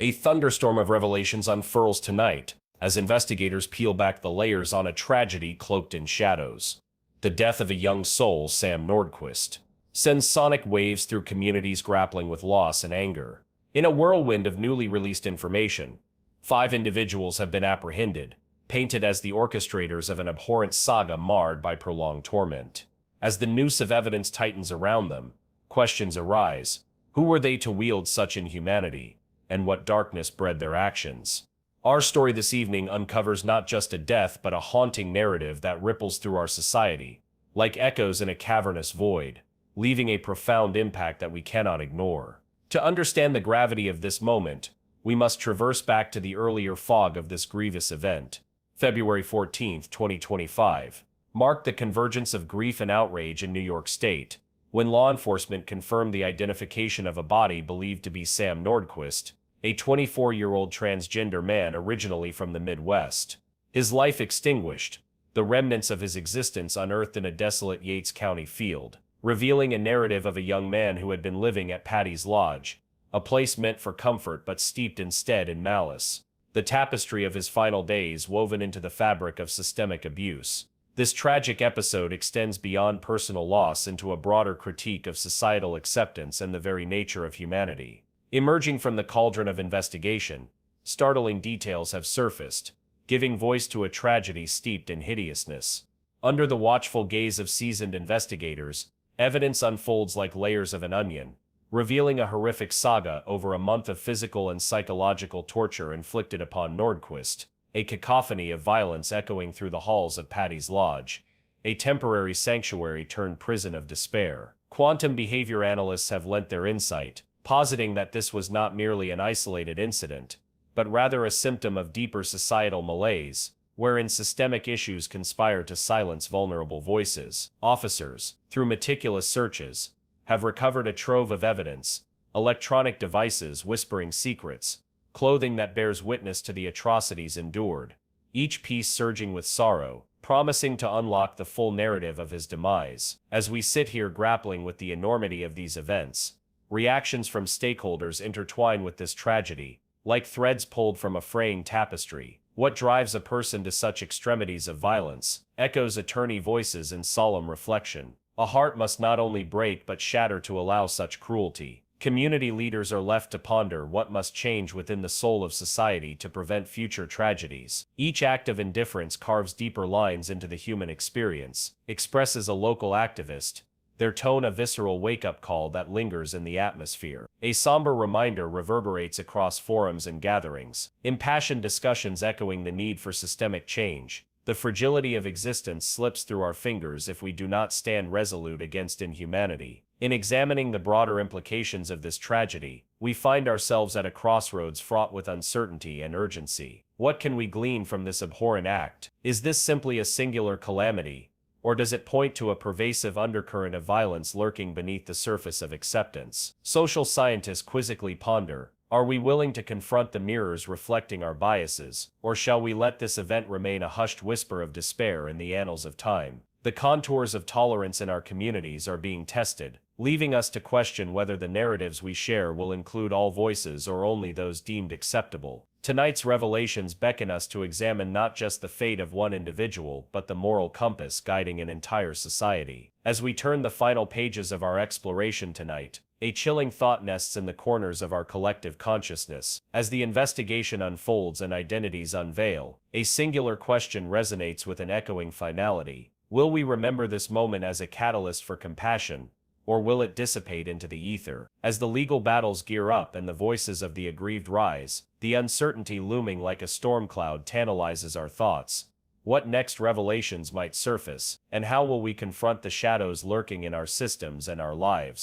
A thunderstorm of revelations unfurls tonight as investigators peel back the layers on a tragedy cloaked in shadows. The death of a young soul, Sam Nordquist, sends sonic waves through communities grappling with loss and anger. In a whirlwind of newly released information, 5 individuals have been apprehended, painted as the orchestrators of an abhorrent saga marred by prolonged torment. As the noose of evidence tightens around them, questions arise. Who were they to wield such inhumanity, and what darkness bred their actions? Our story this evening uncovers not just a death but a haunting narrative that ripples through our society, like echoes in a cavernous void, leaving a profound impact that we cannot ignore. To understand the gravity of this moment, we must traverse back to the earlier fog of this grievous event. February 14, 2025, marked the convergence of grief and outrage in New York State, when law enforcement confirmed the identification of a body believed to be Sam Nordquist, a 24-year-old transgender man originally from the Midwest. His life extinguished, the remnants of his existence unearthed in a desolate Yates County field, revealing a narrative of a young man who had been living at Patty's Lodge, a place meant for comfort but steeped instead in malice. The tapestry of his final days woven into the fabric of systemic abuse. This tragic episode extends beyond personal loss into a broader critique of societal acceptance and the very nature of humanity. Emerging from the cauldron of investigation, startling details have surfaced, giving voice to a tragedy steeped in hideousness. Under the watchful gaze of seasoned investigators, evidence unfolds like layers of an onion, revealing a horrific saga over a month of physical and psychological torture inflicted upon Nordquist, a cacophony of violence echoing through the halls of Patty's Lodge, a temporary sanctuary turned prison of despair. Quantum behavior analysts have lent their insight, positing that this was not merely an isolated incident, but rather a symptom of deeper societal malaise, wherein systemic issues conspire to silence vulnerable voices. Officers, through meticulous searches, have recovered a trove of evidence, electronic devices whispering secrets, clothing that bears witness to the atrocities endured, each piece surging with sorrow, promising to unlock the full narrative of his demise. As we sit here grappling with the enormity of these events, reactions from stakeholders intertwine with this tragedy, like threads pulled from a fraying tapestry. What drives a person to such extremities of violence? Echoes attorney voices in solemn reflection. A heart must not only break but shatter to allow such cruelty. Community leaders are left to ponder what must change within the soul of society to prevent future tragedies. Each act of indifference carves deeper lines into the human experience, expresses a local activist, their tone a visceral wake-up call that lingers in the atmosphere. A somber reminder reverberates across forums and gatherings, impassioned discussions echoing the need for systemic change. The fragility of existence slips through our fingers if we do not stand resolute against inhumanity. In examining the broader implications of this tragedy, we find ourselves at a crossroads fraught with uncertainty and urgency. What can we glean from this abhorrent act? Is this simply a singular calamity, or does it point to a pervasive undercurrent of violence lurking beneath the surface of acceptance? Social scientists quizzically ponder, are we willing to confront the mirrors reflecting our biases, or shall we let this event remain a hushed whisper of despair in the annals of time? The contours of tolerance in our communities are being tested, leaving us to question whether the narratives we share will include all voices or only those deemed acceptable. Tonight's revelations beckon us to examine not just the fate of one individual but the moral compass guiding an entire society. As we turn the final pages of our exploration tonight, a chilling thought nests in the corners of our collective consciousness. As the investigation unfolds and identities unveil, a singular question resonates with an echoing finality. Will we remember this moment as a catalyst for compassion, or will it dissipate into the ether? As the legal battles gear up and the voices of the aggrieved rise, the uncertainty looming like a storm cloud tantalizes our thoughts. What next revelations might surface, and how will we confront the shadows lurking in our systems and our lives?